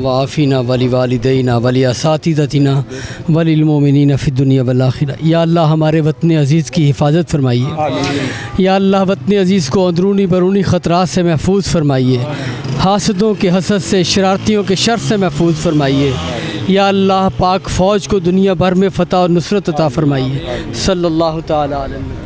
وعافنا ولوالدینا ولاساتذتنا وللمؤمنین فی الدنیا والآخرہ۔ یا اللہ ہمارے وطن عزیز کی حفاظت فرمائیے۔ یا اللہ وطن عزیز کو اندرونی بیرونی خطرات سے محفوظ فرمائیے، حاسدوں کے حسد سے، شرارتیوں کے شر سے محفوظ فرمائیے۔ یا اللہ پاک فوج کو دنیا بھر میں فتح اور نصرت عطا فرمائیے۔ صلی اللہ تعالی علیہ وسلم۔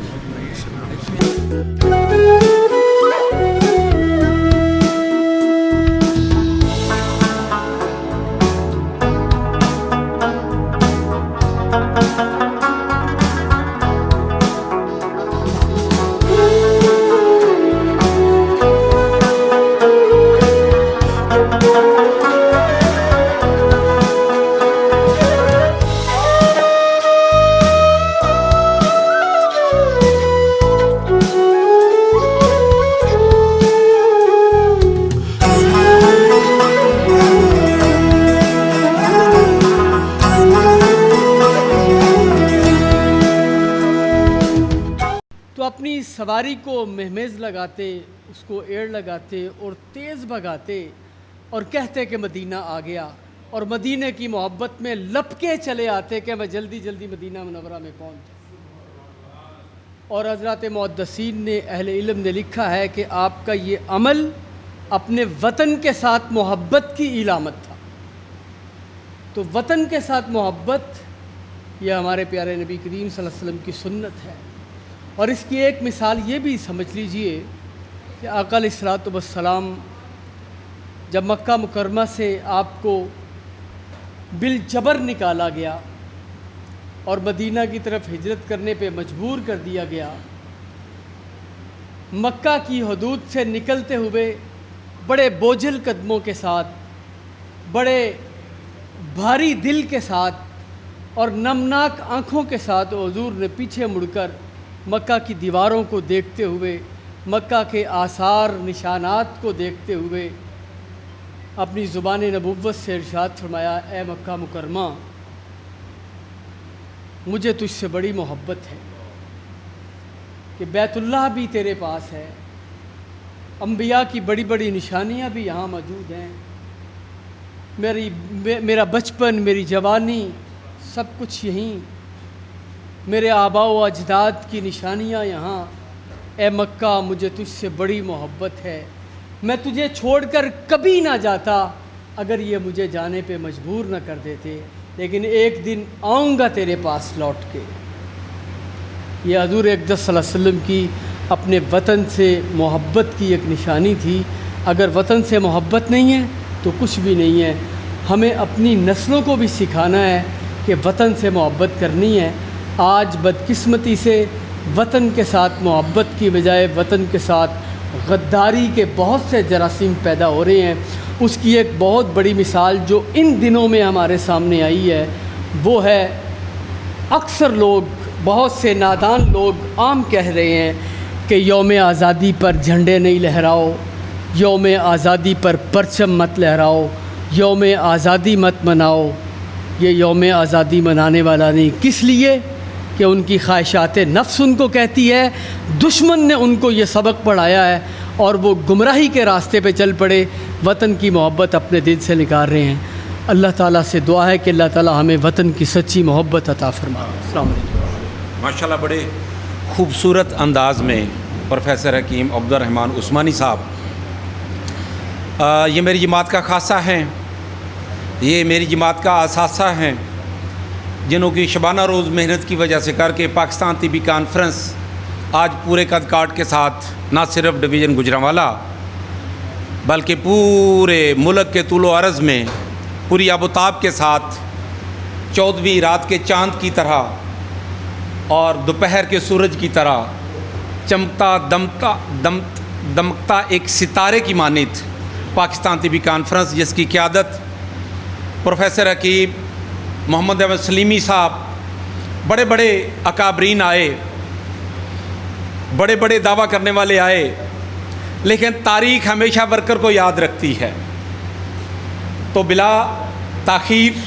اپنی سواری کو مہمیز لگاتے، اس کو ایڑ لگاتے اور تیز بھگاتے اور کہتے کہ مدینہ آ گیا، اور مدینہ کی محبت میں لپکے چلے آتے کہ میں جلدی جلدی مدینہ منورہ میں پہنچ۔ اور حضرات محدثین نے، اہل علم نے لکھا ہے کہ آپ کا یہ عمل اپنے وطن کے ساتھ محبت کی علامت تھا۔ تو وطن کے ساتھ محبت یہ ہمارے پیارے نبی کریم صلی اللہ علیہ وسلم کی سنت ہے۔ اور اس کی ایک مثال یہ بھی سمجھ لیجئے کہ آقا علیہ الصلوۃ والسلام جب مکہ مکرمہ سے آپ کو بالجبر نکالا گیا اور مدینہ کی طرف ہجرت کرنے پہ مجبور کر دیا گیا، مکہ کی حدود سے نکلتے ہوئے بڑے بوجھل قدموں کے ساتھ، بڑے بھاری دل کے ساتھ اور نمناک آنکھوں کے ساتھ حضور نے پیچھے مڑ کر مکہ کی دیواروں کو دیکھتے ہوئے، مکہ کے آثار نشانات کو دیکھتے ہوئے اپنی زبان نبوت سے ارشاد فرمایا، اے مکہ مکرمہ، مجھے تجھ سے بڑی محبت ہے کہ بیت اللہ بھی تیرے پاس ہے، انبیاء کی بڑی بڑی نشانیاں بھی یہاں موجود ہیں، میرا بچپن، میری جوانی، سب کچھ یہیں، میرے آباء و اجداد کی نشانیاں یہاں۔ اے مکہ، مجھے تجھ سے بڑی محبت ہے، میں تجھے چھوڑ کر کبھی نہ جاتا اگر یہ مجھے جانے پہ مجبور نہ کر دیتے، لیکن ایک دن آؤں گا تیرے پاس لوٹ کے۔ یہ حضور اقدس صلی اللہ علیہ وسلم کی اپنے وطن سے محبت کی ایک نشانی تھی۔ اگر وطن سے محبت نہیں ہے تو کچھ بھی نہیں ہے۔ ہمیں اپنی نسلوں کو بھی سکھانا ہے کہ وطن سے محبت کرنی ہے۔ آج بدقسمتی سے وطن کے ساتھ محبت کی بجائے وطن کے ساتھ غداری کے بہت سے جراثیم پیدا ہو رہے ہیں۔ اس کی ایک بہت بڑی مثال جو ان دنوں میں ہمارے سامنے آئی ہے وہ ہے، اکثر لوگ، بہت سے نادان لوگ عام کہہ رہے ہیں کہ یوم آزادی پر جھنڈے نہیں لہراؤ، یوم آزادی پر پرچم مت لہراؤ، یوم آزادی مت مناؤ۔ یہ یوم آزادی منانے والا نہیں۔ کس لیے؟ کہ ان کی خواہشات نفس ان کو کہتی ہے، دشمن نے ان کو یہ سبق پڑھایا ہے اور وہ گمراہی کے راستے پہ چل پڑے، وطن کی محبت اپنے دل سے نکال رہے ہیں۔ اللہ تعالیٰ سے دعا ہے کہ اللہ تعالیٰ ہمیں وطن کی سچی محبت عطا فرمائے۔ السلام علیکم۔ ماشاءاللہ بڑے خوبصورت انداز میں پروفیسر حکیم عبدالرحمن عثمانی صاحب یہ میری جماعت کا خاصہ ہیں، یہ میری جماعت کا اثاثہ ہیں، جنہوں کی شبانہ روز محنت کی وجہ سے کر کے پاکستان طبی کانفرنس آج پورے قد کاٹ کے ساتھ نہ صرف ڈویژن گجرانوالہ بلکہ پورے ملک کے طول و عرض میں پوری آب و تاب کے ساتھ 14ویں رات کے چاند کی طرح اور دوپہر کے سورج کی طرح چمکتا دمکتا ایک ستارے کی مانند پاکستان طبی کانفرنس، جس کی قیادت پروفیسر حکیم محمد احمد سلیمی صاحب، بڑے بڑے اکابرین آئے، بڑے بڑے دعویٰ کرنے والے آئے، لیکن تاریخ ہمیشہ ورکر کو یاد رکھتی ہے۔ تو بلا تاخیر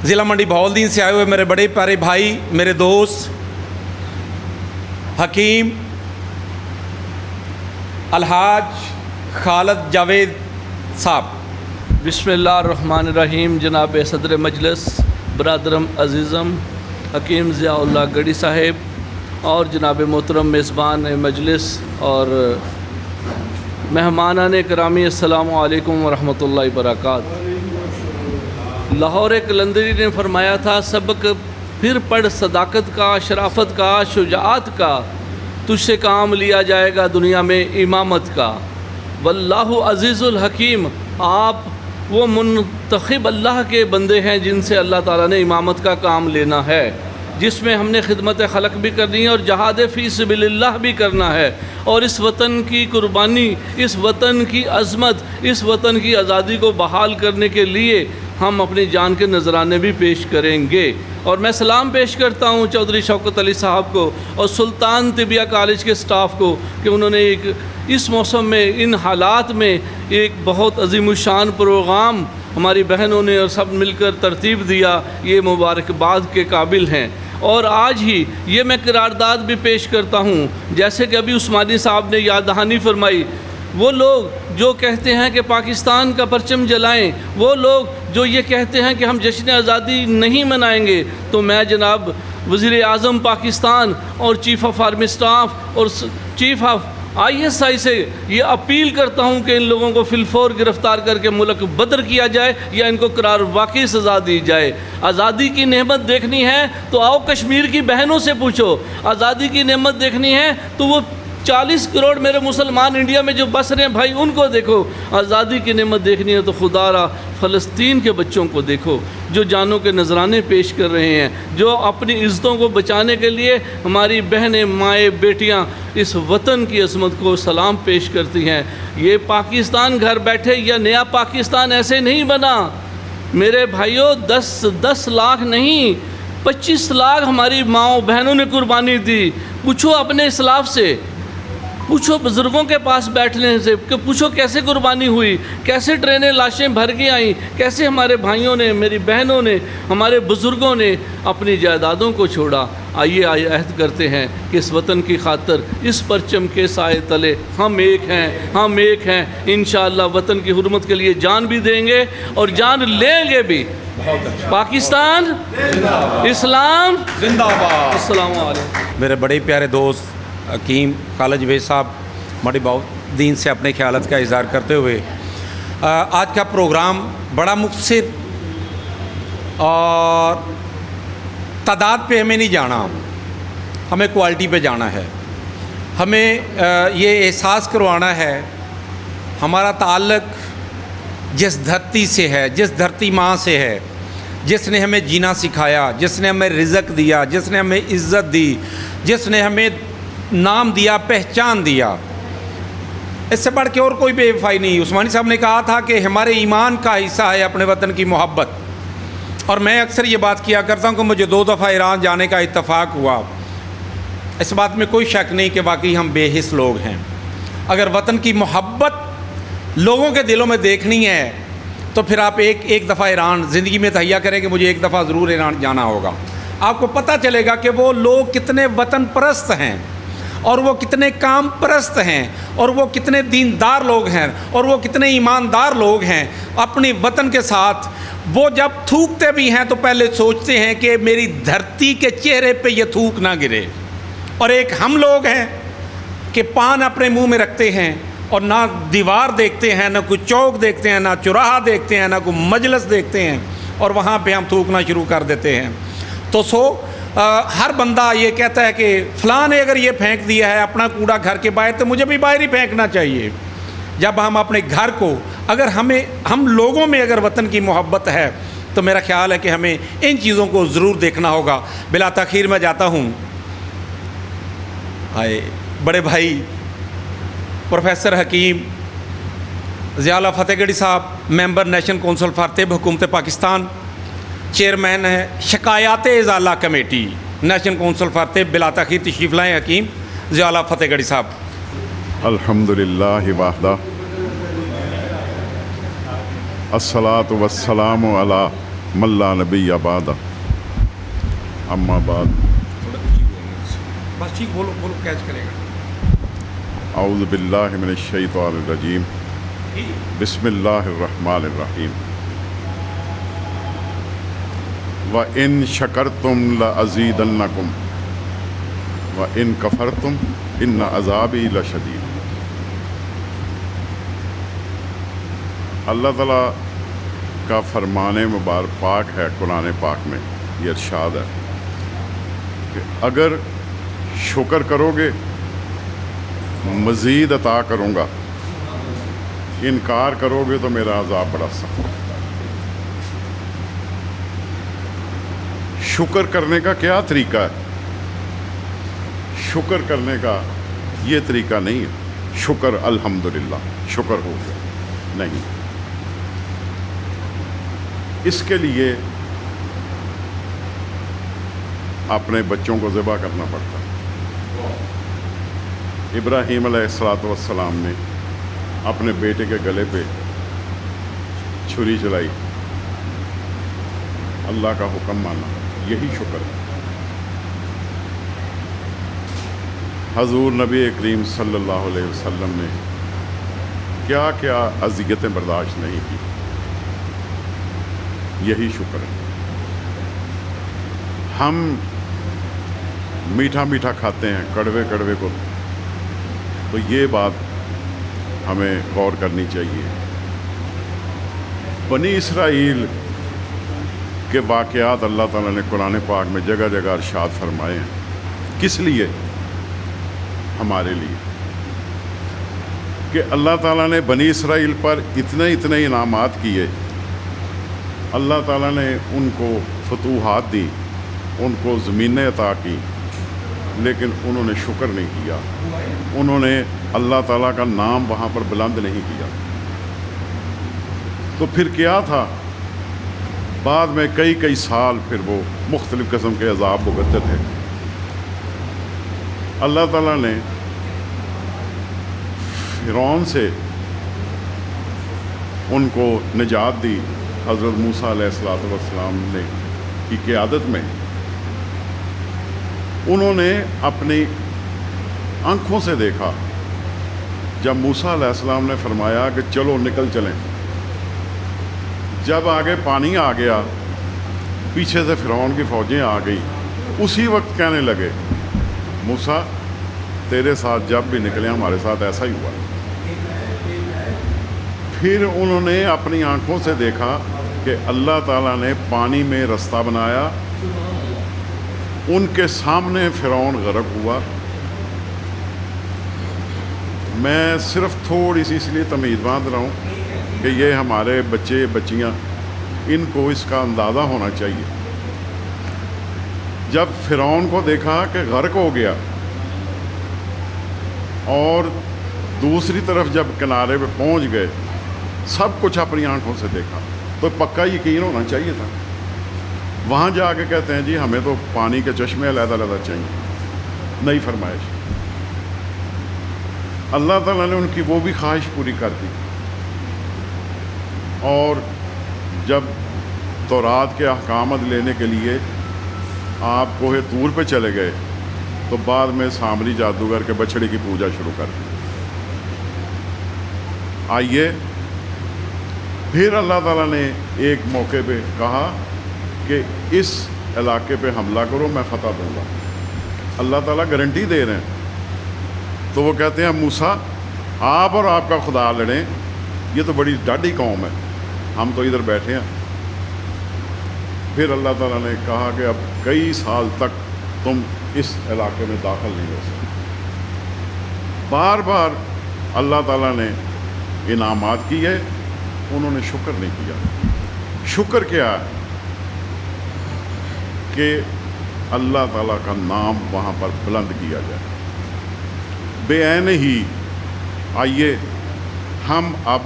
ضلع منڈی بہاولدین سے آئے ہوئے میرے بڑے پیارے بھائی، میرے دوست حکیم الحاج خالد جاوید صاحب، بسم اللہ الرحمن الرحیم. جناب صدر مجلس برادرم عزیزم حکیم ضیاء اللہ گڑھی صاحب اور جناب محترم میزبان مجلس اور مہمانان کرامی، السلام علیکم ورحمۃ اللہ وبرکاتہ. لاہور قلندری نے فرمایا تھا، سبق پھر پڑھ صداقت کا، شرافت کا، شجاعت کا، تجھ سے کام لیا جائے گا دنیا میں امامت کا. واللہ عزیز الحکیم. آپ وہ منتخب اللہ کے بندے ہیں جن سے اللہ تعالیٰ نے امامت کا کام لینا ہے، جس میں ہم نے خدمت خلق بھی کرنی ہے اور جہاد فی سبیل اللہ بھی کرنا ہے، اور اس وطن کی قربانی، اس وطن کی عظمت، اس وطن کی آزادی کو بحال کرنے کے لیے ہم اپنی جان کے نذرانے بھی پیش کریں گے. اور میں سلام پیش کرتا ہوں چودھری شوکت علی صاحب کو اور سلطان طبیہ کالج کے سٹاف کو کہ انہوں نے ایک اس موسم میں، ان حالات میں ایک بہت عظیم الشان پروگرام ہماری بہنوں نے اور سب مل کر ترتیب دیا. یہ مبارکباد کے قابل ہیں. اور آج ہی یہ میں قرارداد بھی پیش کرتا ہوں، جیسے کہ ابھی عثمانی صاحب نے یاد دہانی فرمائی، وہ لوگ جو کہتے ہیں کہ پاکستان کا پرچم جلائیں، وہ لوگ جو یہ کہتے ہیں کہ ہم جشن آزادی نہیں منائیں گے، تو میں جناب وزیر اعظم پاکستان اور چیف آف آرمی سٹاف اور چیف آف ISI سے یہ اپیل کرتا ہوں کہ ان لوگوں کو فی الفور گرفتار کر کے ملک بدر کیا جائے یا ان کو قرار واقعی سزا دی جائے. آزادی کی نعمت دیکھنی ہے تو آؤ کشمیر کی بہنوں سے پوچھو. آزادی کی نعمت دیکھنی ہے تو وہ 40 کروڑ میرے مسلمان انڈیا میں جو بس رہے ہیں بھائی، ان کو دیکھو. آزادی کی نعمت دیکھنی ہے تو خدا را فلسطین کے بچوں کو دیکھو، جو جانوں کے نذرانے پیش کر رہے ہیں، جو اپنی عزتوں کو بچانے کے لیے ہماری بہنیں، مائیں، بیٹیاں اس وطن کی عظمت کو سلام پیش کرتی ہیں. یہ پاکستان گھر بیٹھے یا نیا پاکستان ایسے نہیں بنا میرے بھائیوں. 10 لاکھ نہیں، 25 لاکھ ہماری ماؤں بہنوں نے قربانی دی. پوچھو اپنے اسلاف سے، پوچھو بزرگوں کے پاس بیٹھنے سے کہ پوچھو کیسے قربانی ہوئی، کیسے ٹرینیں لاشیں بھر کے آئیں، کیسے ہمارے بھائیوں نے، میری بہنوں نے، ہمارے بزرگوں نے اپنی جائیدادوں کو چھوڑا. آئیے عہد کرتے ہیں کہ اس وطن کی خاطر، اس پرچم کے سائے تلے ہم ایک ہیں، ہم ایک ہیں. انشاءاللہ وطن کی حرمت کے لیے جان بھی دیں گے اور جان لیں گے بھی. پاکستان اسلام زندہ باد. السلام علیکم. میرے بڑے پیارے دوست حکیم خالد جوید صاحب بڑی بہت دین سے اپنے خیالات کا اظہار کرتے ہوئے، آج کا پروگرام بڑا مختصر اور تعداد پہ ہمیں نہیں جانا، ہمیں کوالٹی پہ جانا ہے. ہمیں یہ احساس کروانا ہے ہمارا تعلق جس دھرتی سے ہے، جس دھرتی ماں سے ہے، جس نے ہمیں جینا سکھایا، جس نے ہمیں رزق دیا، جس نے ہمیں عزت دی، جس نے ہمیں نام دیا، پہچان دیا. اس سے بڑھ کے اور کوئی بے وفائی نہیں. عثمانی صاحب نے کہا تھا کہ ہمارے ایمان کا حصہ ہے اپنے وطن کی محبت. اور میں اکثر یہ بات کیا کرتا ہوں کہ مجھے 2 دفعہ ایران جانے کا اتفاق ہوا. اس بات میں کوئی شک نہیں کہ واقعی ہم بے حس لوگ ہیں. اگر وطن کی محبت لوگوں کے دلوں میں دیکھنی ہے تو پھر آپ ایک دفعہ ایران زندگی میں تہیا کریں کہ مجھے ایک دفعہ ضرور ایران جانا ہوگا. آپ کو پتہ چلے گا کہ وہ لوگ کتنے وطن پرست ہیں، اور وہ کتنے کام پرست ہیں، اور وہ کتنے دیندار لوگ ہیں، اور وہ کتنے ایماندار لوگ ہیں اپنی وطن کے ساتھ. وہ جب تھوکتے بھی ہیں تو پہلے سوچتے ہیں کہ میری دھرتی کے چہرے پہ یہ تھوک نہ گرے. اور ایک ہم لوگ ہیں کہ پان اپنے منہ میں رکھتے ہیں اور نہ دیوار دیکھتے ہیں، نہ کوئی چوک دیکھتے ہیں، نہ چوراہا دیکھتے ہیں، نہ کوئی مجلس دیکھتے ہیں، اور وہاں پہ ہم تھوکنا شروع کر دیتے ہیں. تو ہر بندہ یہ کہتا ہے کہ فلاں نے اگر یہ پھینک دیا ہے اپنا کوڑا گھر کے باہر تو مجھے بھی باہر ہی پھینکنا چاہیے. جب ہم اپنے گھر کو، اگر ہم لوگوں میں اگر وطن کی محبت ہے تو میرا خیال ہے کہ ہمیں ان چیزوں کو ضرور دیکھنا ہوگا. بلا تاخیر میں جاتا ہوں بڑے بھائی پروفیسر حکیم ضیاء اللہ فتح گڑھی صاحب، ممبر نیشنل کونسل فار طب حکومت پاکستان، چیئرمین ہے شکایات ازالہ کمیٹی نیشنل کونسل فار طب. بلا تاخیر تشریف لائیں حکیم ضیاء اللہ فتح گڑھی صاحب. الحمدللہ وحدہ، الصلاۃ والسلام علی من لا نبی بعدہ، اما بعد. بس ٹھیک بولو کیچ کرے گا. اعوذ باللہ من الشیطان الرجیم، بسم اللہ الرحمن الرحیم وَإِن شَكَرْتُمْ لَأَزِيدَنَّكُمْ وَإِن كَفَرْتُمْ إِنَّ عَذَابِي لَشَدِيدٌ۔ اللہ تعالیٰ کا فرمان مبارک پاک ہے قرآن پاک میں، یہ ارشاد ہے کہ اگر شکر کرو گے مزید عطا کروں گا، انکار کرو گے تو میرا عذاب بڑا سخت ہے۔ شکر کرنے کا کیا طریقہ ہے؟ شکر کرنے کا یہ طریقہ نہیں ہے شکر الحمدللہ شکر ہو گیا، نہیں۔ اس کے لیے اپنے بچوں کو ذبح کرنا پڑتا ہے۔ ابراہیم علیہ السلام نے اپنے بیٹے کے گلے پہ چھری چلائی، اللہ کا حکم مانا، یہی شکر ہے۔ حضور نبی کریم صلی اللہ علیہ وسلم نے کیا کیا اذیتیں برداشت نہیں کی، یہی شکر ہے۔ ہم میٹھا میٹھا کھاتے ہیں کڑوے کڑوے کو، تو یہ بات ہمیں غور کرنی چاہیے۔ بنی اسرائیل کے واقعات اللہ تعالیٰ نے قرآن پاک میں جگہ جگہ ارشاد فرمائے ہیں۔ کس لیے؟ ہمارے لیے، کہ اللہ تعالیٰ نے بنی اسرائیل پر اتنے انعامات کیے، اللہ تعالیٰ نے ان کو فتوحات دی، ان کو زمینیں عطا کی، لیکن انہوں نے شکر نہیں کیا، انہوں نے اللہ تعالیٰ کا نام وہاں پر بلند نہیں کیا۔ تو پھر کیا تھا؟ بعد میں کئی سال پھر وہ مختلف قسم کے عذاب بھگتتے تھے۔ اللہ تعالیٰ نے فرعون سے ان کو نجات دی، حضرت موسیٰ علیہ السلام نے کی قیادت میں۔ انہوں نے اپنی آنکھوں سے دیکھا، جب موسیٰ علیہ السلام نے فرمایا کہ چلو نکل چلیں، جب آگے پانی آ گیا، پیچھے سے فرعون کی فوجیں آ گئی، اسی وقت کہنے لگے موسیٰ تیرے ساتھ جب بھی نکلے ہمارے ساتھ ایسا ہی ہوا۔ پھر انہوں نے اپنی آنکھوں سے دیکھا کہ اللہ تعالیٰ نے پانی میں رستہ بنایا، ان کے سامنے فرعون غرق ہوا۔ میں صرف تھوڑی سی اس لیے تمیز باندھ رہا ہوں کہ یہ ہمارے بچے بچیاں ان کو اس کا اندازہ ہونا چاہیے۔ جب فرعون کو دیکھا کہ غرق ہو گیا، اور دوسری طرف جب کنارے پہ پہنچ گئے، سب کچھ اپنی آنکھوں سے دیکھا، تو پکا یقین ہونا چاہیے تھا۔ وہاں جا کے کہتے ہیں جی ہمیں تو پانی کے چشمے علیحدہ علیحدہ چاہیے، نئی فرمائش۔ اللہ تعالیٰ نے ان کی وہ بھی خواہش پوری کر دی، اور جب تورات کے احکامات لینے کے لیے آپ کوہ طور پہ چلے گئے، تو بعد میں سامری جادوگر کے بچڑے کی پوجا شروع کر دی۔ آئیے پھر اللہ تعالیٰ نے ایک موقع پہ کہا کہ اس علاقے پہ حملہ کرو، میں فتح دوں گا۔ اللہ تعالیٰ گارنٹی دے رہے ہیں، تو وہ کہتے ہیں موسیٰ آپ اور آپ کا خدا لڑیں، یہ تو بڑی ڈاڈی قوم ہے، ہم تو ادھر بیٹھے ہیں۔ پھر اللہ تعالیٰ نے کہا کہ اب کئی سال تک تم اس علاقے میں داخل نہیں ہو سکتے۔ بار بار اللہ تعالیٰ نے انعامات کیے، انہوں نے شکر نہیں کیا۔ شکر کیا ہے؟ کہ اللہ تعالیٰ کا نام وہاں پر بلند کیا جائے۔ بے عین ہی آئیے ہم اب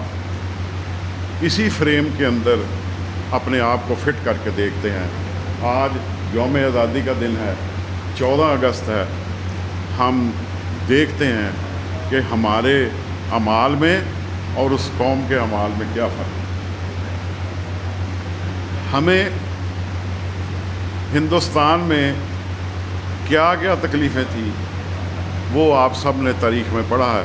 اسی فریم کے اندر اپنے آپ کو فٹ کر کے دیکھتے ہیں۔ آج یوم آزادی کا دن ہے، 14 اگست ہے۔ ہم دیکھتے ہیں کہ ہمارے اعمال میں اور اس قوم کے اعمال میں کیا فرق ہے۔ ہمیں ہندوستان میں کیا کیا تکلیفیں تھیں وہ آپ سب نے تاریخ میں پڑھا ہے۔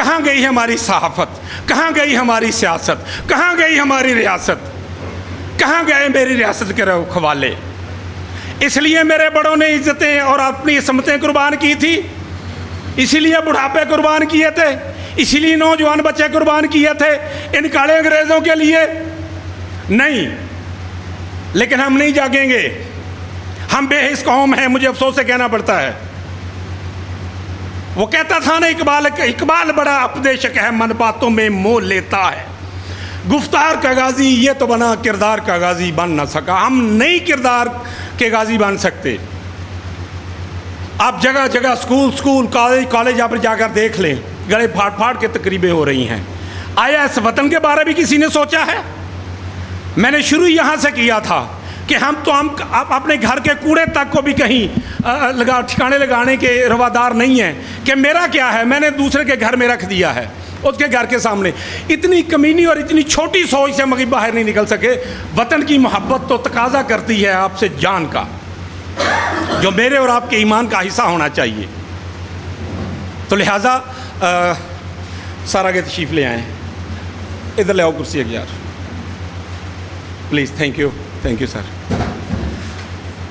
کہاں گئی ہماری صحافت، کہاں گئی ہماری سیاست، کہاں گئی ہماری ریاست، کہاں گئے میری ریاست کے رکھوالے؟ اس لیے میرے بڑوں نے عزتیں اور اپنی عصمتیں قربان کی تھی، اسی لیے بڑھاپے قربان کیے تھے، اسی لیے نوجوان بچے قربان کیے تھے ان کالے انگریزوں کے لیے؟ نہیں، لیکن ہم نہیں جاگیں گے، ہم بے حس قوم ہیں، مجھے افسوس سے کہنا پڑتا ہے۔ وہ کہتا تھا نا اقبال بڑا اپدیشک ہے، من باتوں میں مول لیتا ہے، گفتار کا غازی یہ تو بنا کردار کا غازی بن نہ سکا۔ ہم نہیں کردار کے غازی بن سکتے۔ آپ جگہ جگہ سکول کالج آپ جا کر دیکھ لیں، گلے پھاڑ کے تقریبیں ہو رہی ہیں۔ آیا اس وطن کے بارے میں کسی نے سوچا ہے؟ میں نے شروع یہاں سے کیا تھا کہ ہم اپنے گھر کے کوڑے تک کو بھی کہیں ٹھکانے لگانے کے روادار نہیں ہیں کہ میرا کیا ہے، میں نے دوسرے کے گھر میں رکھ دیا ہے، اس کے گھر کے سامنے۔ اتنی کمینی اور اتنی چھوٹی سوچ سے مگر باہر نہیں نکل سکے۔ وطن کی محبت تو تقاضا کرتی ہے آپ سے جان کا، جو میرے اور آپ کے ایمان کا حصہ ہونا چاہیے۔ تو لہٰذا سر آگے تشریف لے آئیں، ادھر لے آؤ کرسی یار please. Thank you sir.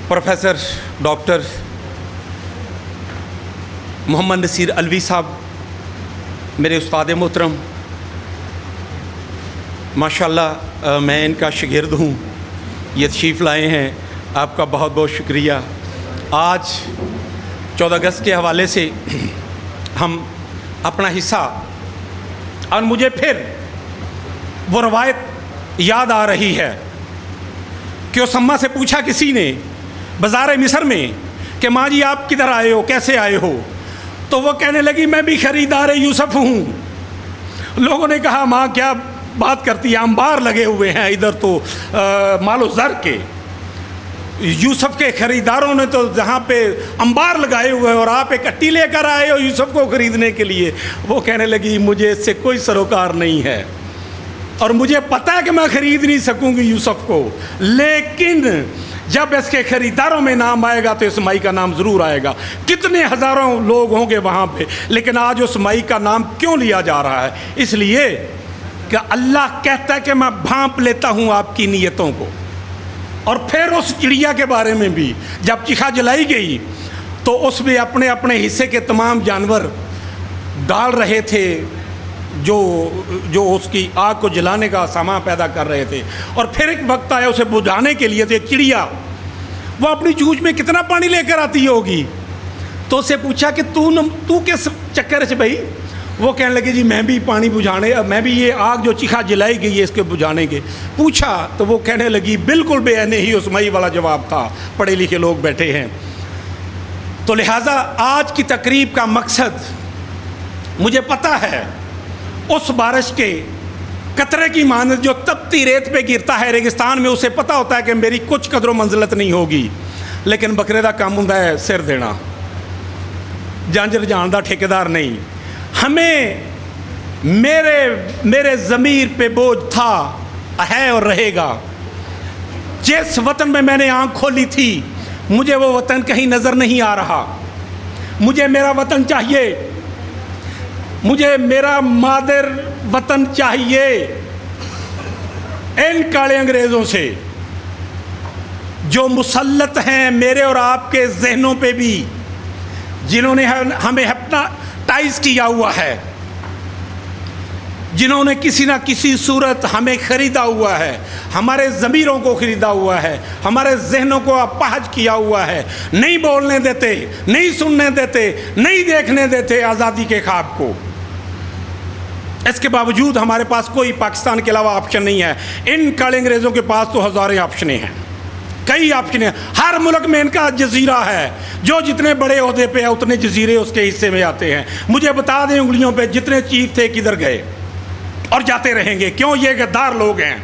Professor doctor Muhammad Naseer Alvi صاحب، میرے استاد محترم، ماشاءاللہ میں ان کا شاگرد ہوں، یہ تشریف لائے ہیں، آپ کا بہت بہت شکریہ۔ آج 14 اگست کے حوالے سے ہم اپنا حصہ، اور مجھے پھر وہ روایت یاد آ رہی ہے کہ اسما سے پوچھا کسی نے بازار مصر میں کہ ماں جی آپ کدھر آئے ہو، کیسے آئے ہو؟ تو وہ کہنے لگی میں بھی خریدار یوسف ہوں۔ لوگوں نے کہا ماں کیا بات کرتی ہے، انبار لگے ہوئے ہیں ادھر تو مال و زر کے، یوسف کے خریداروں نے تو جہاں پہ انبار لگائے ہوئے ہیں اور آپ ایک اٹی لے کر آئے ہو یوسف کو خریدنے کے لیے۔ وہ کہنے لگی مجھے اس سے کوئی سروکار نہیں ہے، اور مجھے پتہ ہے کہ میں خرید نہیں سکوں گی یوسف کو، لیکن جب اس کے خریداروں میں نام آئے گا تو اس مائی کا نام ضرور آئے گا۔ کتنے ہزاروں لوگ ہوں گے وہاں پہ، لیکن آج اس مائی کا نام کیوں لیا جا رہا ہے؟ اس لیے کہ اللہ کہتا ہے کہ میں بھانپ لیتا ہوں آپ کی نیتوں کو۔ اور پھر اس چڑیا کے بارے میں بھی جب چیخا جلائی گئی تو اس میں اپنے اپنے حصے کے تمام جانور ڈال رہے تھے، جو اس کی آگ کو جلانے کا سامان پیدا کر رہے تھے۔ اور پھر ایک وقت آیا اسے بجھانے کے لیے، تو ایک چڑیا وہ اپنی چونچ میں کتنا پانی لے کر آتی ہوگی، تو اسے پوچھا کہ تو کس چکر سے بھائی؟ وہ کہنے لگے جی میں بھی پانی بجھانے، میں بھی یہ آگ جو چیخا جلائی گئی ہے اس کے بجھانے کے۔ پوچھا تو وہ کہنے لگی بالکل بے عینی ہی اسمائی والا جواب تھا، پڑھے لکھے لوگ بیٹھے ہیں۔ تو لہٰذا آج کی تقریب کا مقصد، مجھے پتہ ہے اس بارش کے قطرے کی مانند جو تپتی ریت پہ گرتا ہے ریگستان میں، اسے پتہ ہوتا ہے کہ میری کچھ قدر و منزلت نہیں ہوگی، لیکن بکرے دا کام ہوندا ہے سر دینا، جانجر جان دا ٹھیکیدار نہیں۔ ہمیں میرے ضمیر پہ بوجھ تھا، ہے اور رہے گا۔ جس وطن میں نے آنکھ کھولی تھی مجھے وہ وطن کہیں نظر نہیں آ رہا۔ مجھے میرا وطن چاہیے، مجھے میرا مادر وطن چاہیے۔ ان کالے انگریزوں سے جو مسلط ہیں میرے اور آپ کے ذہنوں پہ بھی، جنہوں نے ہمیں ہپناٹائز کیا ہوا ہے، جنہوں نے کسی نہ کسی صورت ہمیں خریدا ہوا ہے، ہمارے ضمیروں کو خریدا ہوا ہے، ہمارے ذہنوں کو اپاہج کیا ہوا ہے، نہیں بولنے دیتے، نہیں سننے دیتے، نہیں دیکھنے دیتے آزادی کے خواب کو۔ اس کے باوجود ہمارے پاس کوئی پاکستان کے علاوہ آپشن نہیں ہے۔ ان کالے انگریزوں کے پاس تو ہزاریں آپشنیں ہیں، کئی آپشنیں ہیں۔ ہر ملک میں ان کا جزیرہ ہے، جو جتنے بڑے عہدے پہ ہے اتنے جزیرے اس کے حصے میں آتے ہیں۔ مجھے بتا دیں انگلیوں پہ جتنے چیف تھے کدھر گئے اور جاتے رہیں گے، کیوں؟ یہ غدار لوگ ہیں،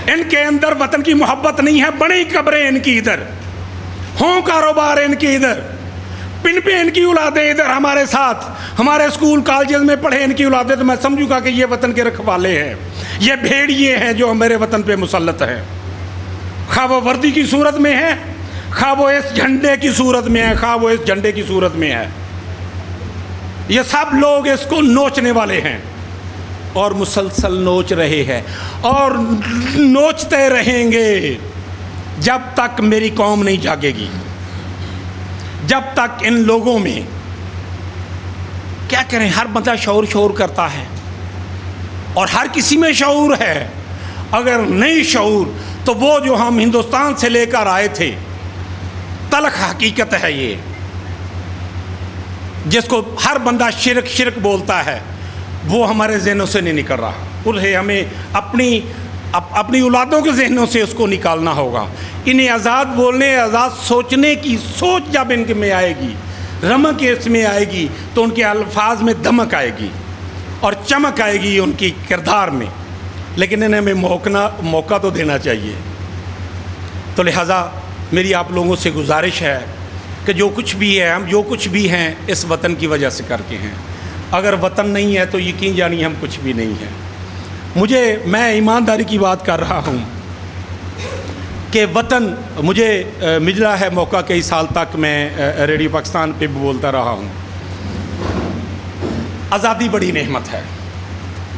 ان کے اندر وطن کی محبت نہیں ہے۔ بڑی قبریں ان کی ادھر ہوں، کاروبار ان کی ادھر، پن پہ ان کی اولادیں ادھر ہمارے ساتھ، ہمارے اسکول کالجز میں پڑھے ان کی اولادیں، تو میں سمجھوں گا کہ یہ وطن کے رکھوالے ہیں، یہ بھیڑیے ہیں جو میرے وطن پہ مسلط ہیں، خواہ وہ وردی کی صورت میں ہے، خواہ وہ اس جھنڈے کی صورت میں ہے، خواہ وہ اس جھنڈے کی صورت میں ہے۔ یہ سب لوگ اس کو نوچنے والے ہیں اور مسلسل نوچ رہے ہیں اور نوچتے رہیں گے جب تک میری قوم نہیں جاگے گی، جب تک ان لوگوں میں، کیا کریں، ہر بندہ شعور کرتا ہے اور ہر کسی میں شعور ہے، اگر نہیں شعور تو وہ جو ہم ہندوستان سے لے کر آئے تھے، تلخ حقیقت ہے یہ، جس کو ہر بندہ شرک بولتا ہے، وہ ہمارے ذہنوں سے نہیں نکل رہا، انہیں ہمیں اپنی اولادوں کے ذہنوں سے اس کو نکالنا ہوگا۔ انہیں آزاد بولنے، آزاد سوچنے کی سوچ جب ان کے میں آئے گی، رمق اس میں آئے گی، تو ان کے الفاظ میں دمک آئے گی اور چمک آئے گی ان کی کردار میں، لیکن انہیں ہمیں موقع تو دینا چاہیے۔ تو لہٰذا میری آپ لوگوں سے گزارش ہے کہ جو کچھ بھی ہے، ہم جو کچھ بھی ہیں اس وطن کی وجہ سے کر کے ہیں، اگر وطن نہیں ہے تو یقین جانیے ہم کچھ بھی نہیں ہیں۔ میں ایمانداری کی بات کر رہا ہوں کہ وطن مجھے ملا ہے موقع، کئی سال تک میں ریڈیو پاکستان پہ بولتا رہا ہوں، آزادی بڑی نعمت ہے،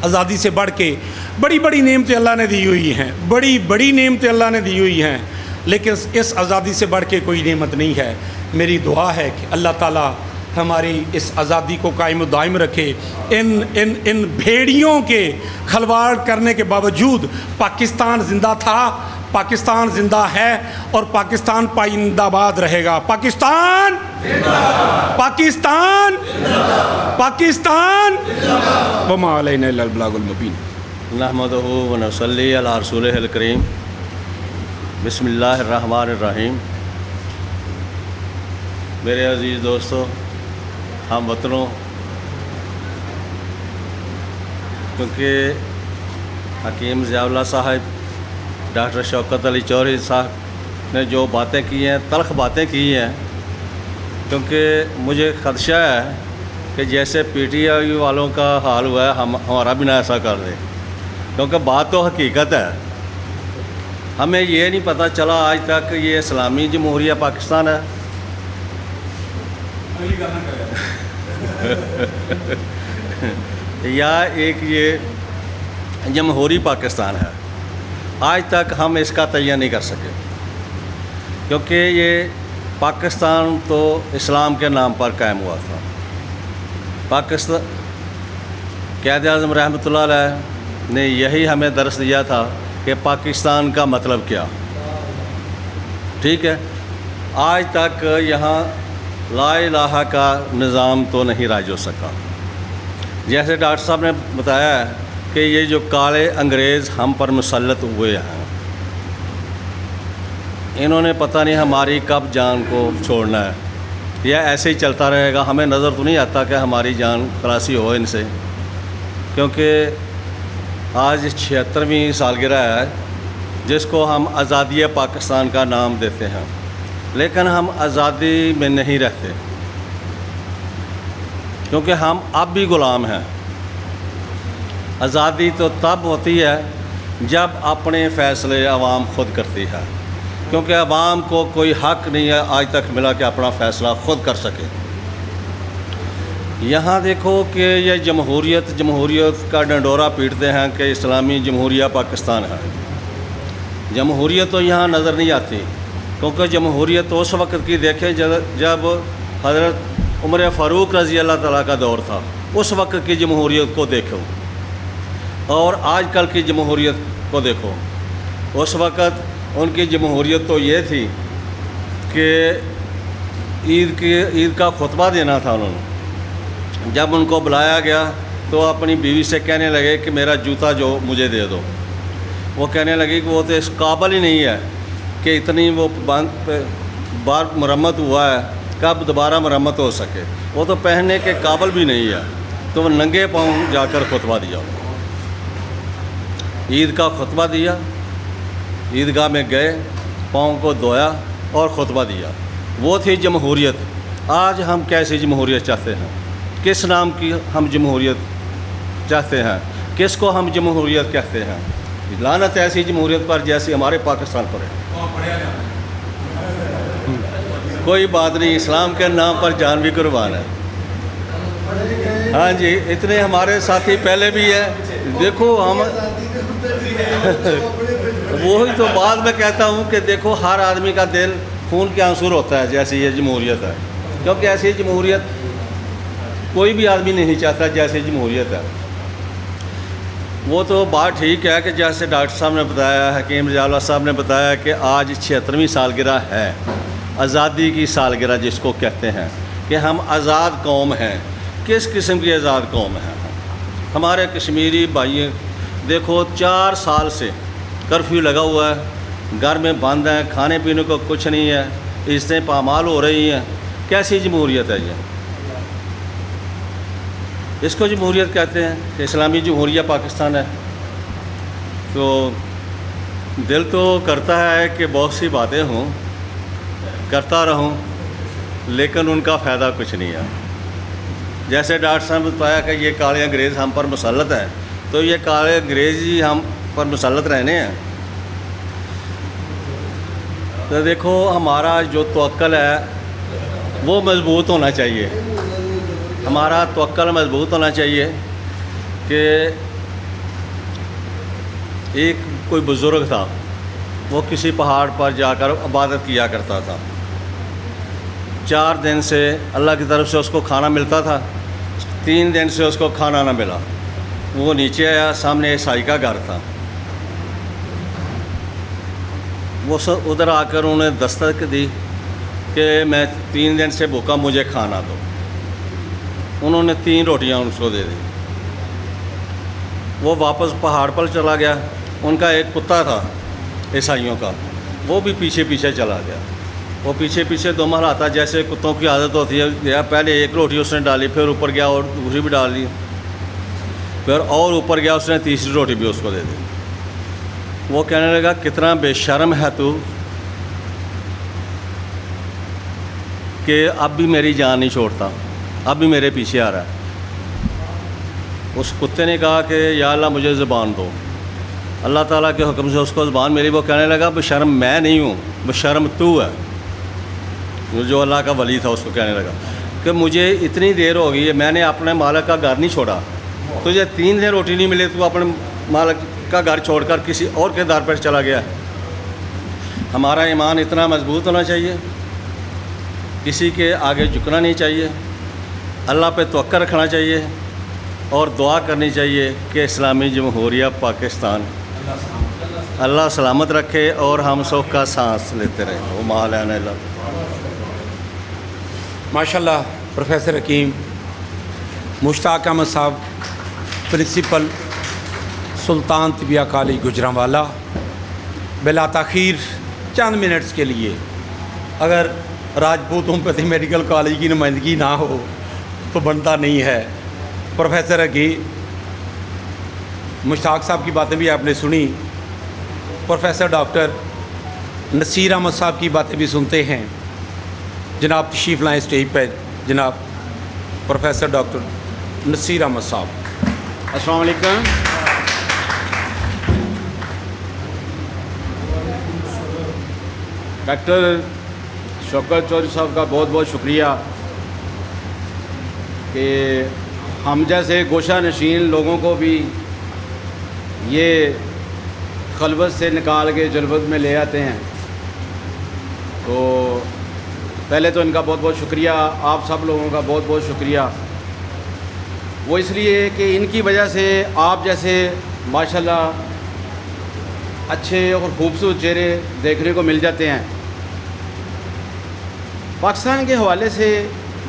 آزادی سے بڑھ کے بڑی نعمتیں اللہ نے دی ہوئی ہیں، بڑی نعمتیں اللہ نے دی ہوئی ہیں، لیکن اس آزادی سے بڑھ کے کوئی نعمت نہیں ہے۔ میری دعا ہے کہ اللہ تعالیٰ ہماری اس آزادی کو قائم و دائم رکھے۔ ان بھیڑیوں کے کھلواڑ کرنے کے باوجود پاکستان زندہ تھا، پاکستان زندہ ہے اور پاکستان پائندہ آباد رہے گا۔ پاکستان پاکستان پاکستان وما علینا الا البلاغ المبین۔ نحمدہ و نصلی علی رسولہ الکریم۔ بسم اللہ الرحمن الرحیم۔ میرے عزیز دوستو، ہم وطنوں، کیونکہ حکیم ضیاء اللہ صاحب، ڈاکٹر شوکت علی چودھری صاحب نے جو باتیں کی ہیں، تلخ باتیں کی ہیں، کیونکہ مجھے خدشہ ہے کہ جیسے پی ٹی آئی والوں کا حال ہوا ہے ہمارا بھی نہ ایسا کر دے، کیونکہ بات تو حقیقت ہے۔ ہمیں یہ نہیں پتہ چلا آج تک یہ اسلامی جمہوریہ پاکستان ہے یا ایک یہ جمہوری پاکستان ہے۔ آج تک ہم اس کا تیہ نہیں کر سکے، کیونکہ یہ پاکستان تو اسلام کے نام پر قائم ہوا تھا۔ پاکستان قائد اعظم رحمۃ اللہ علیہ نے یہی ہمیں درس دیا تھا کہ پاکستان کا مطلب کیا، ٹھیک ہے۔ آج تک یہاں لا الہ کا نظام تو نہیں رائج ہو سکا۔ جیسے ڈاکٹر صاحب نے بتایا ہے کہ یہ جو کالے انگریز ہم پر مسلط ہوئے ہیں، انہوں نے پتہ نہیں ہماری کب جان کو چھوڑنا ہے، یا ایسے ہی چلتا رہے گا۔ ہمیں نظر تو نہیں آتا کہ ہماری جان خلاصی ہو ان سے، کیونکہ آج 76ویں سالگرہ ہے جس کو ہم آزادی پاکستان کا نام دیتے ہیں، لیکن ہم آزادی میں نہیں رہتے، کیونکہ ہم اب بھی غلام ہیں۔ آزادی تو تب ہوتی ہے جب اپنے فیصلے عوام خود کرتی ہے، کیونکہ عوام کو کوئی حق نہیں ہے آج تک ملا کہ اپنا فیصلہ خود کر سکے۔ یہاں دیکھو کہ یہ جمہوریت کا ڈنڈورا پیٹتے ہیں کہ اسلامی جمہوریہ پاکستان ہے۔ جمہوریت تو یہاں نظر نہیں آتی، کیونکہ جمہوریت اس وقت کی دیکھیں جب حضرت عمر فاروق رضی اللہ تعالیٰ کا دور تھا، اس وقت کی جمہوریت کو دیکھو اور آج کل کی جمہوریت کو دیکھو۔ اس وقت ان کی جمہوریت تو یہ تھی کہ عید کا خطبہ دینا تھا انہوں نے۔ جب ان کو بلایا گیا تو اپنی بیوی سے کہنے لگے کہ میرا جوتا جو مجھے دے دو۔ وہ کہنے لگی کہ وہ تو اس قابل ہی نہیں ہے کہ اتنی وہ بار مرمت ہوا ہے، کب دوبارہ مرمت ہو سکے، وہ تو پہننے کے قابل بھی نہیں ہے۔ تو وہ ننگے پاؤں جا کر خطبہ دیا، عید کا خطبہ دیا، عیدگاہ میں گئے، پاؤں کو دھویا اور خطبہ دیا۔ وہ تھی جمہوریت۔ آج ہم کیسی جمہوریت چاہتے ہیں؟ کس نام کی ہم جمہوریت چاہتے ہیں؟ کس کو ہم جمہوریت کہتے ہیں؟ لعنت ایسی جمہوریت پر جیسی ہمارے پاکستان پر ہے۔ کوئی بات نہیں، اسلام کے نام پر جان بھی قربان ہے۔ ہاں جی، اتنے ہمارے ساتھی پہلے بھی ہیں. دیکھو ہم وہی تو بعد میں کہتا ہوں کہ دیکھو ہر آدمی کا دل خون کے آنسور ہوتا ہے جیسی یہ جمہوریت ہے، کیونکہ ایسی جمہوریت کوئی بھی آدمی نہیں چاہتا جیسی جمہوریت ہے. وہ تو بات ٹھیک ہے کہ جیسے ڈاکٹر صاحب نے بتایا، حکیم رضا اللہ صاحب نے بتایا کہ آج 76ویں سالگرہ ہے، آزادی کی سالگرہ جس کو کہتے ہیں، کہ ہم آزاد قوم ہیں. کس قسم کی آزاد قوم ہے؟ ہمارے کشمیری بھائی دیکھو 4 سال سے کرفیو لگا ہوا ہے، گھر میں بند ہیں، کھانے پینے کو کچھ نہیں ہے، عزتیں پامال ہو رہی ہیں. کیسی جمہوریت ہے یہ؟ اس کو جمہوریت کہتے ہیں کہ اسلامی جمہوریہ پاکستان ہے. تو دل تو کرتا ہے کہ بہت سی باتیں ہوں، کرتا رہوں، لیکن ان کا فائدہ کچھ نہیں ہے. جیسے ڈاکٹر صاحب نے بتایا کہ یہ کالے انگریز ہم پر مسلط ہیں، تو یہ کالے انگریز ہی ہم پر مسلط رہنے ہیں. تو دیکھو ہمارا جو توکل ہے وہ مضبوط ہونا چاہیے. ہمارا توکل مضبوط ہونا چاہیے کہ ایک کوئی بزرگ تھا، وہ کسی پہاڑ پر جا کر عبادت کیا کرتا تھا. 4 دن سے اللہ کی طرف سے اس کو کھانا ملتا تھا، 3 دن سے اس کو کھانا نہ ملا. وہ نیچے آیا، سامنے عیسائی کا گھر تھا. وہ ادھر آ کر انہوں نے دستک دی کہ میں 3 دن سے بھوکا، مجھے کھانا دو. انہوں نے 3 روٹیاں اس کو دے دی. وہ واپس پہاڑ پر چلا گیا. ان کا ایک کتا تھا عیسائیوں کا، وہ بھی پیچھے پیچھے چلا گیا. وہ پیچھے پیچھے 2 محل آتا، جیسے کتوں کی عادت ہوتی ہے. گیا پہلے 1 روٹی اس نے ڈالی، پھر اوپر گیا اور دوسری بھی ڈال دی، پھر اور اوپر گیا، اس نے تیسری روٹی بھی اس کو دے دی. وہ کہنے لگا کتنا بے شرم ہے تو کہ اب بھی میری جان نہیں چھوڑتا، اب بھی میرے پیچھے آ رہا ہے. اس کتے نے کہا کہ یا اللہ مجھے زبان دو. اللہ تعالیٰ کے حکم سے اس کو زبان ملی. وہ کہنے لگا بشرم میں نہیں ہوں، بشرم تو ہے. جو اللہ کا ولی تھا اس کو کہنے لگا کہ مجھے اتنی دیر ہو گئی ہے، میں نے اپنے مالک کا گھر نہیں چھوڑا، تجھے 3 دن روٹی نہیں ملی، تو اپنے مالک کا گھر چھوڑ کر کسی اور کے در پر چلا گیا. ہمارا ایمان اتنا مضبوط ہونا چاہیے، کسی کے آگے جھکنا نہیں چاہیے، اللہ پہ توکل رکھنا چاہیے اور دعا کرنی چاہیے کہ اسلامی جمہوریہ پاکستان اللہ سلامت رکھے اور ہم سب کا سانس لیتے رہیں. وہ مولانا اللہ. ماشاءاللہ پروفیسر حکیم مشتاق احمد صاحب، پرنسپل سلطان طبیہ کالج گجرانوالہ، بلا تاخیر چند منٹس کے لیے اگر راجپوتوں پہ میڈیکل کالج کی نمائندگی نہ ہو تو بنتا نہیں ہے. پروفیسر حکیم مشتاق صاحب کی باتیں بھی آپ نے سنی، پروفیسر ڈاکٹر نصیر احمد صاحب کی باتیں بھی سنتے ہیں. جناب تشریف لائیں اسٹیج پہ، جناب پروفیسر ڈاکٹر نصیر احمد صاحب. السلام علیکم. ڈاکٹر شوکت چودھری صاحب کا بہت بہت شکریہ کہ ہم جیسے گوشہ نشین لوگوں کو بھی یہ خلوت سے نکال کے جلوت میں لے آتے ہیں. تو پہلے تو ان کا بہت بہت شکریہ، آپ سب لوگوں کا بہت بہت شکریہ. وہ اس لیے کہ ان کی وجہ سے آپ جیسے ماشاءاللہ اچھے اور خوبصورت چہرے دیکھنے کو مل جاتے ہیں. پاکستان کے حوالے سے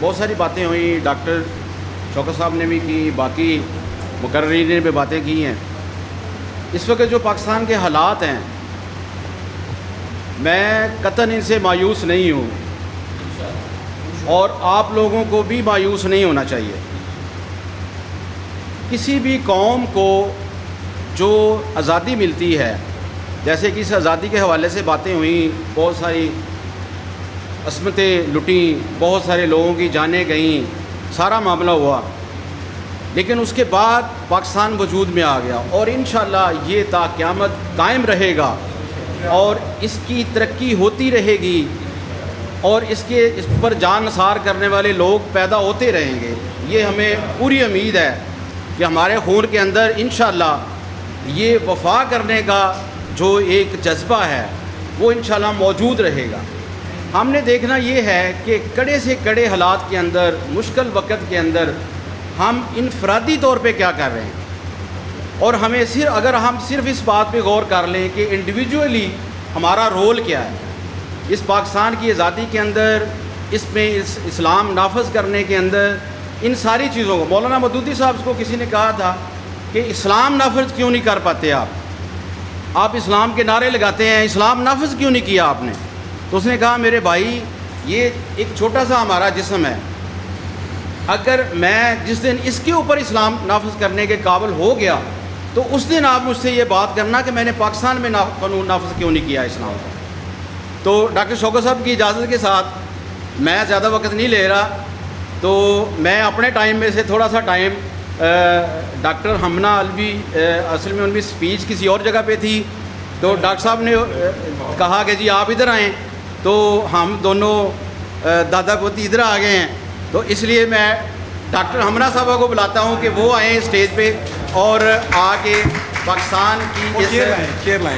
بہت ساری باتیں ہوئیں، ڈاکٹر شوکت صاحب نے بھی کی، باقی مقررین نے بھی باتیں کی ہیں. اس وقت جو پاکستان کے حالات ہیں، میں قطعاً ان سے مایوس نہیں ہوں اور آپ لوگوں کو بھی مایوس نہیں ہونا چاہیے. کسی بھی قوم کو جو آزادی ملتی ہے، جیسے کہ اس آزادی کے حوالے سے باتیں ہوئیں، بہت ساری عصمتیں لٹیں، بہت سارے لوگوں کی جانیں گئیں، سارا معاملہ ہوا، لیکن اس کے بعد پاکستان وجود میں آ گیا اور انشاءاللہ یہ تا قیامت قائم رہے گا اور اس کی ترقی ہوتی رہے گی. اور اس پر جان نثار کرنے والے لوگ پیدا ہوتے رہیں گے. یہ ہمیں پوری امید ہے کہ ہمارے خون کے اندر انشاءاللہ یہ وفا کرنے کا جو ایک جذبہ ہے وہ انشاءاللہ موجود رہے گا. ہم نے دیکھنا یہ ہے کہ کڑے سے کڑے حالات کے اندر، مشکل وقت کے اندر ہم انفرادی طور پہ کیا کر رہے ہیں، اور ہمیں اگر ہم صرف اس بات پہ غور کر لیں کہ انڈیویجولی ہمارا رول کیا ہے اس پاکستان کی آزادی کے اندر، اس میں اسلام نافذ کرنے کے اندر، ان ساری چیزوں کو. مولانا مودودی صاحب کو کسی نے کہا تھا کہ اسلام نافذ کیوں نہیں کر پاتے آپ اسلام کے نعرے لگاتے ہیں، اسلام نافذ کیوں نہیں کیا آپ نے؟ تو اس نے کہا میرے بھائی یہ ایک چھوٹا سا ہمارا جسم ہے، اگر میں جس دن اس کے اوپر اسلام نافذ کرنے کے قابل ہو گیا تو اس دن آپ مجھ سے یہ بات کرنا کہ میں نے پاکستان میں قانون نافذ کیوں نہیں کیا اسلام کا. تو ڈاکٹر شوکت صاحب کی اجازت کے ساتھ میں زیادہ وقت نہیں لے رہا، تو میں اپنے ٹائم میں سے تھوڑا سا ٹائم ڈاکٹر ہمنہ علوی، اصل میں ان کی اسپیچ کسی اور جگہ پہ تھی، تو ڈاکٹر صاحب نے کہا کہ جی آپ ادھر آئیں، تو ہم دونوں دادا پوتی ادھر آ گئے ہیں. تو اس لیے میں ڈاکٹر ہمنہ صاحبہ کو بلاتا ہوں کہ وہ آئیں اسٹیج پہ اور آ کے پاکستان کی اس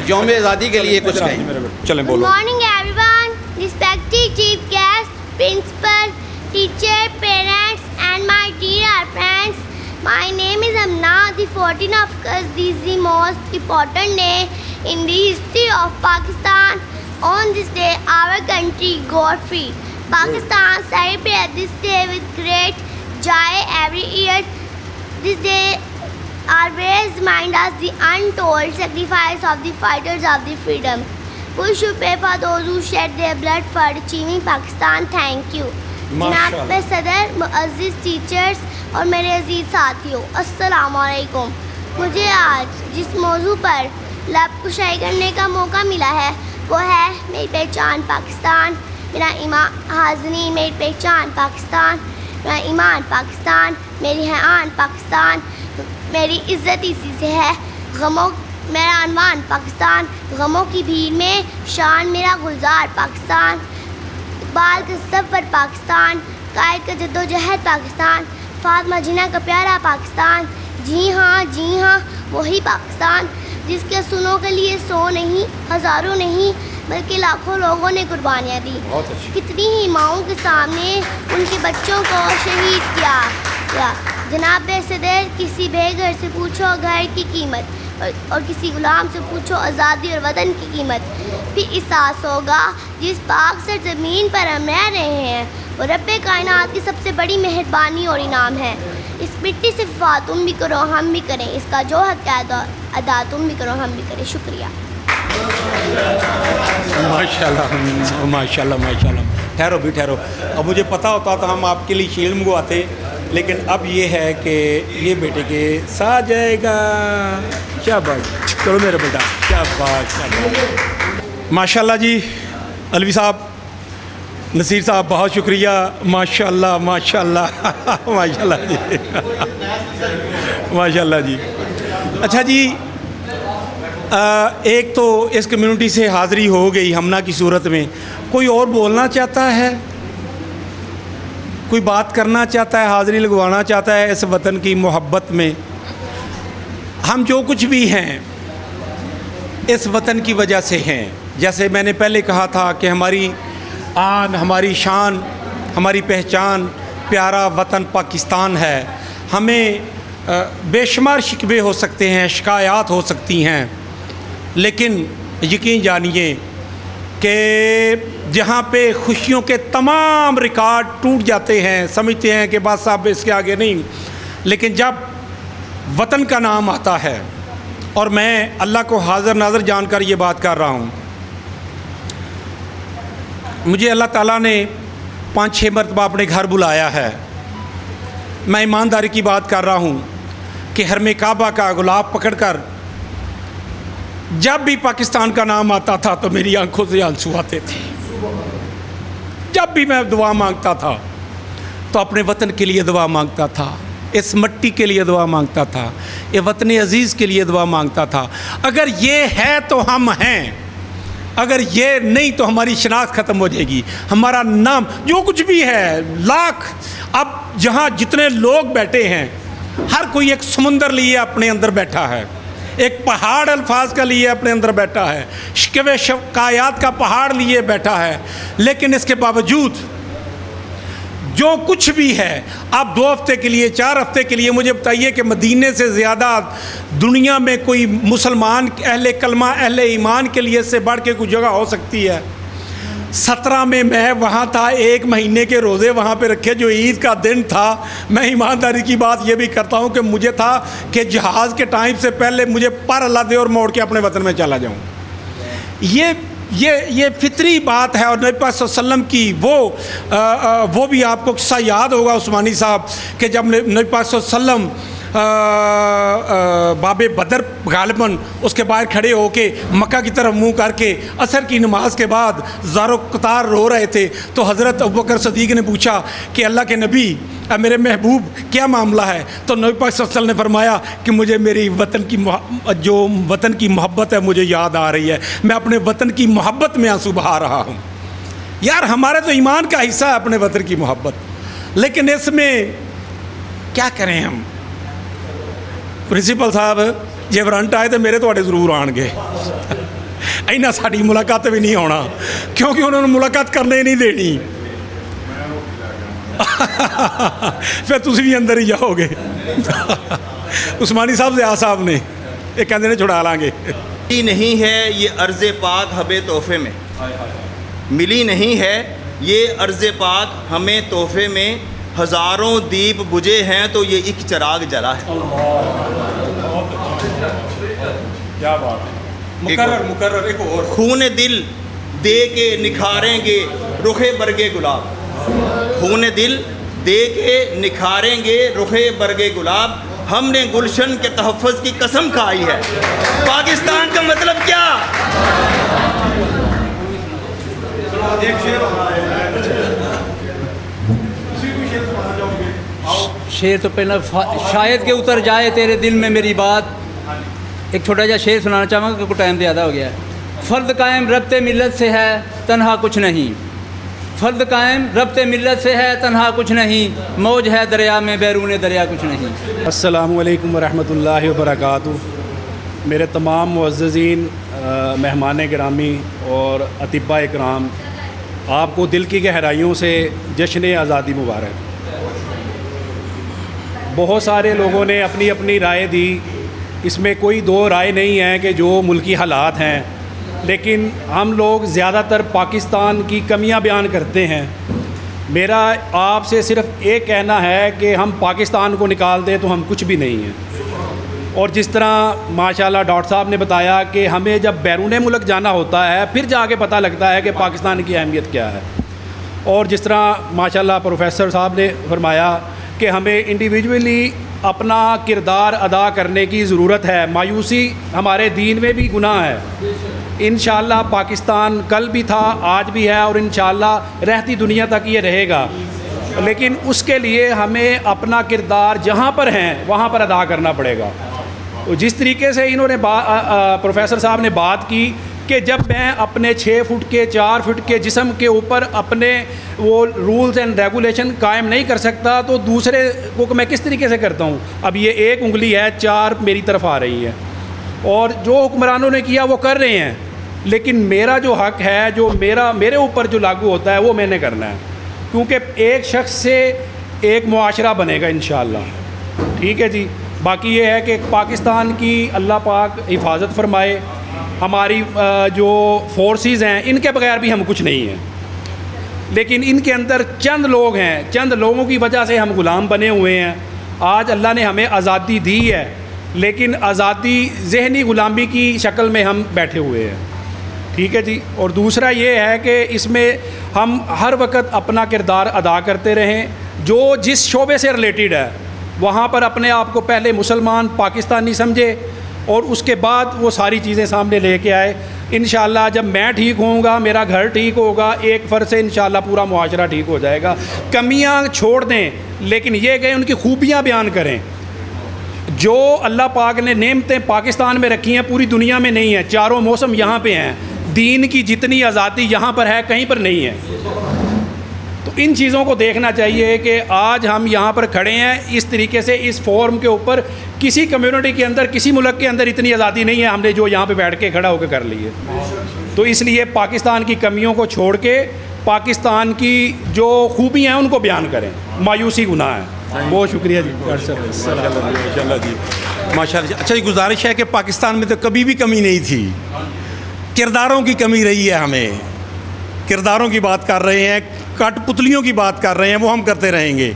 یوم آزادی کے لیے کچھ کہیں. چلیں Good بولو. morning everyone, respected chief guest, principal, teacher, parents and my dear friends. My name is Amna. The 14th of August is the most important day in the history of Pakistan. On this day, our country got free. Pakistan celebrates this day with great joy every year. This day always reminds us the untold sacrifice of the fighters of the freedom. We should pray for those who shed their blood for achieving Pakistan. Thank you. جناب صدر، معزز teachers اور میرے عزیز ساتھیوں، السلام علیکم. مجھے آج جس موضوع پر لب کشائی کرنے کا موقع ملا ہے وہ ہے میری پہچان پاکستان، میرا ایمان. حاضرین، میری پہچان پاکستان، میرا ایمان پاکستان، میری حیان پاکستان، میری عزت اسی سے ہے. میرا عنوان پاکستان، غموں کی بھیڑ میں شان میرا گلزار پاکستان، اقبال کا سفر پاکستان، قائد کا جدوجہد پاکستان، فاطمہ جناح کا پیارا پاکستان. جی ہاں وہی پاکستان جس کے سنوں کے لیے 100 نہیں، ہزاروں نہیں بلکہ لاکھوں لوگوں نے قربانیاں دی. کتنی ہی ماؤں کے سامنے ان کے بچوں کو شہید کیا. جناب صدر، کسی بے گھر سے پوچھو گھر کی قیمت، اور کسی غلام سے پوچھو آزادی اور وطن کی قیمت. پھر احساس ہوگا جس پاک سرزمین پر ہم رہ رہے ہیں وہ رب کائنات کی سب سے بڑی مہربانی اور انعام ہے. اس مٹی سے وفا تم بھی کرو ہم بھی کریں، اس کا جو حق ہے ادا تم بھی کرو ہم بھی کریں. شکریہ. ماشاءاللہ. ٹھہرو. اب مجھے پتہ ہوتا تو ہم آپ کے لیے شیل منگواتے، لیکن اب یہ ہے کہ یہ بیٹے کے ساتھ جائے گا. شاباش کرو میرے بیٹا، شاباش. ماشاءاللہ جی. علوی صاحب، نصیر صاحب، بہت شکریہ. ماشاءاللہ جی. ماشاءاللہ جی. اچھا جی، ایک تو اس کمیونٹی سے حاضری ہو گئی ہمنا کی صورت میں. کوئی اور بولنا چاہتا ہے، کوئی بات کرنا چاہتا ہے، حاضری لگوانا چاہتا ہے اس وطن کی محبت میں؟ ہم جو کچھ بھی ہیں اس وطن کی وجہ سے ہیں. جیسے میں نے پہلے کہا تھا کہ ہماری آن، ہماری شان، ہماری پہچان پیارا وطن پاکستان ہے. ہمیں بے شمار شکوے ہو سکتے ہیں، شکایات ہو سکتی ہیں، لیکن یقین جانیے کہ جہاں پہ خوشیوں کے تمام ریکارڈ ٹوٹ جاتے ہیں، سمجھتے ہیں کہ بس صاحب اس کے آگے نہیں، لیکن جب وطن کا نام آتا ہے، اور میں اللہ کو حاضر ناظر جان کر یہ بات کر رہا ہوں، مجھے اللہ تعالیٰ نے 5-6 مرتبہ اپنے گھر بلایا ہے. میں ایمانداری کی بات کر رہا ہوں کہ حرم کعبہ کا غلاف پکڑ کر جب بھی پاکستان کا نام آتا تھا تو میری آنکھوں سے آنسو آتے تھے. جب بھی میں دعا مانگتا تھا تو اپنے وطن کے لیے دعا مانگتا تھا، اس مٹی کے لیے دعا مانگتا تھا، یہ وطن عزیز کے لیے دعا مانگتا تھا. اگر یہ ہے تو ہم ہیں. اگر یہ نہیں تو ہماری شناخت ختم ہو جائے گی، ہمارا نام جو کچھ بھی ہے، لاکھ اب جہاں جتنے لوگ بیٹھے ہیں ہر کوئی ایک سمندر لیے اپنے اندر بیٹھا ہے، ایک پہاڑ الفاظ کا لیے اپنے اندر بیٹھا ہے، شکوے شکایات کا پہاڑ لیے بیٹھا ہے، لیکن اس کے باوجود جو کچھ بھی ہے، آپ 2 ہفتے کے لیے 4 ہفتے کے لیے مجھے بتائیے کہ مدینے سے زیادہ دنیا میں کوئی مسلمان اہل کلمہ اہل ایمان کے لیے اس سے بڑھ کے کوئی جگہ ہو سکتی ہے؟ 17 میں وہاں تھا، 1 مہینے کے روزے وہاں پہ رکھے، جو عید کا دن تھا۔ میں ایمانداری کی بات یہ بھی کرتا ہوں کہ مجھے تھا کہ جہاز کے ٹائم سے پہلے مجھے پر اللہ دے اور موڑ کے اپنے وطن میں چلا جاؤں۔ یہ فطری بات ہے، اور نبی پاک صلی اللہ علیہ وسلم کی وہ بھی آپ کو قصہ یاد ہوگا عثمانی صاحب، کہ جب نبی پاک صلی اللہ علیہ وسلم باب بدر غالباً اس کے باہر کھڑے ہو کے مکہ کی طرف منہ کر کے عصر کی نماز کے بعد زارو قطار رو رہے تھے، تو حضرت ابوبکر صدیق نے پوچھا کہ اللہ کے نبی میرے محبوب کیا معاملہ ہے؟ تو نبی پاک صلی اللہ علیہ وسلم نے فرمایا کہ مجھے میری وطن کی محبت ہے مجھے یاد آ رہی ہے، میں اپنے وطن کی محبت میں آنسو بہا رہا ہوں۔ یار ہمارے تو ایمان کا حصہ ہے اپنے وطن کی محبت، لیکن اس میں کیا کریں ہم؟ پرنسپل صاحب جے ورنٹ آئے تو میرے تواڈے ضرور آن گے، اینا ساڈی ملاقات بھی نہیں ہونا، کیونکہ انہوں نے ملاقات کرنے ہی نہیں دینی، پھر تسی بھی اندر ہی جاؤ گے۔ عثمانی صاحب ضیاء صاحب نے یہ کہندے نے چھڑا لیں گے۔ ملی نہیں ہے یہ عرض پاک ہمیں تحفے میں، ملی نہیں ہے یہ عرض پاک ہمیں تحفے میں، ہزاروں دیپ بجھے ہیں تو یہ ایک چراغ جلا ہے۔ کیا بات ہے، مکرر ایک اور۔ خون دل دے کے نکھاریں گے رخ برگے گلاب، خون دل دے کے نکھاریں گے رخ برگے گلاب، ہم نے گلشن کے تحفظ کی قسم کھائی ہے۔ پاکستان کا مطلب کیا؟ شعر تو پہلے شاید کہ اتر جائے تیرے دل میں میری بات، ایک چھوٹا سا شعر سنانا چاہوں گا کیونکہ ٹائم زیادہ ہو گیا ہے۔ فرد قائم ربط ملت سے ہے تنہا کچھ نہیں، فرد قائم ربط ملت سے ہے تنہا کچھ نہیں، موج ہے دریا میں بیرون دریا کچھ نہیں۔ السلام علیکم ورحمۃ اللہ وبرکاتہ۔ میرے تمام معززین، مہمان گرامی اور اطباء اکرام، آپ کو دل کی گہرائیوں سے جشن آزادی مبارک۔ بہت سارے لوگوں نے اپنی اپنی رائے دی، اس میں کوئی 2 رائے نہیں ہے کہ جو ملکی حالات ہیں، لیکن ہم لوگ زیادہ تر پاکستان کی کمیاں بیان کرتے ہیں۔ میرا آپ سے صرف ایک کہنا ہے کہ ہم پاکستان کو نکال دیں تو ہم کچھ بھی نہیں ہیں، اور جس طرح ماشاءاللہ ڈاکٹر صاحب نے بتایا کہ ہمیں جب بیرون ملک جانا ہوتا ہے پھر جا کے پتہ لگتا ہے کہ پاکستان کی اہمیت کیا ہے، اور جس طرح ماشاءاللہ پروفیسر صاحب نے فرمایا کہ ہمیں انڈیویجولی اپنا کردار ادا کرنے کی ضرورت ہے۔ مایوسی ہمارے دین میں بھی گناہ ہے۔ انشاءاللہ پاکستان کل بھی تھا، آج بھی ہے، اور انشاءاللہ رہتی دنیا تک یہ رہے گا، لیکن اس کے لیے ہمیں اپنا کردار جہاں پر ہیں وہاں پر ادا کرنا پڑے گا۔ جس طریقے سے انہوں نے پروفیسر صاحب نے بات کی کہ جب میں اپنے 6 فٹ کے 4 فٹ کے جسم کے اوپر اپنے وہ رولز اینڈ ریگولیشن قائم نہیں کر سکتا تو دوسرے کو میں کس طریقے سے کرتا ہوں؟ اب یہ 1 انگلی ہے، 4 میری طرف آ رہی ہے، اور جو حکمرانوں نے کیا وہ کر رہے ہیں، لیکن میرا جو حق ہے، جو میرے اوپر جو لاگو ہوتا ہے وہ میں نے کرنا ہے، کیونکہ ایک شخص سے ایک معاشرہ بنے گا انشاءاللہ۔ ٹھیک ہے جی۔ باقی یہ ہے کہ پاکستان کی اللہ پاک حفاظت فرمائے۔ ہماری جو فورسز ہیں ان کے بغیر بھی ہم کچھ نہیں ہیں، لیکن ان کے اندر چند لوگ ہیں، چند لوگوں کی وجہ سے ہم غلام بنے ہوئے ہیں۔ آج اللہ نے ہمیں آزادی دی ہے، لیکن آزادی ذہنی غلامی کی شکل میں ہم بیٹھے ہوئے ہیں۔ ٹھیک ہے جی۔ اور دوسرا یہ ہے کہ اس میں ہم ہر وقت اپنا کردار ادا کرتے رہیں، جو جس شعبے سے ریلیٹڈ ہے وہاں پر اپنے آپ کو پہلے مسلمان پاکستانی سمجھے، اور اس کے بعد وہ ساری چیزیں سامنے لے کے آئے۔ انشاءاللہ جب میں ٹھیک ہوں گا، میرا گھر ٹھیک ہوگا، ایک فرد سے انشاءاللہ پورا معاشرہ ٹھیک ہو جائے گا۔ کمیاں چھوڑ دیں، لیکن یہ کہ ان کی خوبیاں بیان کریں۔ جو اللہ پاک نے نعمتیں پاکستان میں رکھی ہیں پوری دنیا میں نہیں ہیں، چاروں موسم یہاں پہ ہیں۔ دین کی جتنی آزادی یہاں پر ہے کہیں پر نہیں ہے. تو ان چیزوں کو دیکھنا چاہیے کہ آج ہم یہاں پر کھڑے ہیں اس طریقے سے اس فورم کے اوپر. کسی کمیونٹی کے اندر, کسی ملک کے اندر اتنی آزادی نہیں ہے ہم نے جو یہاں پہ بیٹھ کے کھڑا ہو کے کر لی ہے. تو اس لیے پاکستان کی کمیوں کو چھوڑ کے پاکستان کی جو خوبیاں ہیں ان کو بیان کریں. مایوسی گناہ ہے. بہت شکریہ جی. ماشاء اللہ. اچھا یہ گزارش ہے کہ پاکستان میں تو کبھی بھی کمی نہیں تھی, کرداروں کی کمی رہی ہے. ہمیں کرداروں کی بات کر رہے ہیں, کٹ پتلیوں کی بات کر رہے ہیں, وہ ہم کرتے رہیں گے.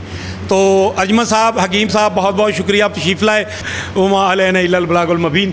تو اجمل صاحب, حکیم صاحب, بہت بہت شکریہ آپ تشریف لائے. وما علینا الا البلاغ المبین.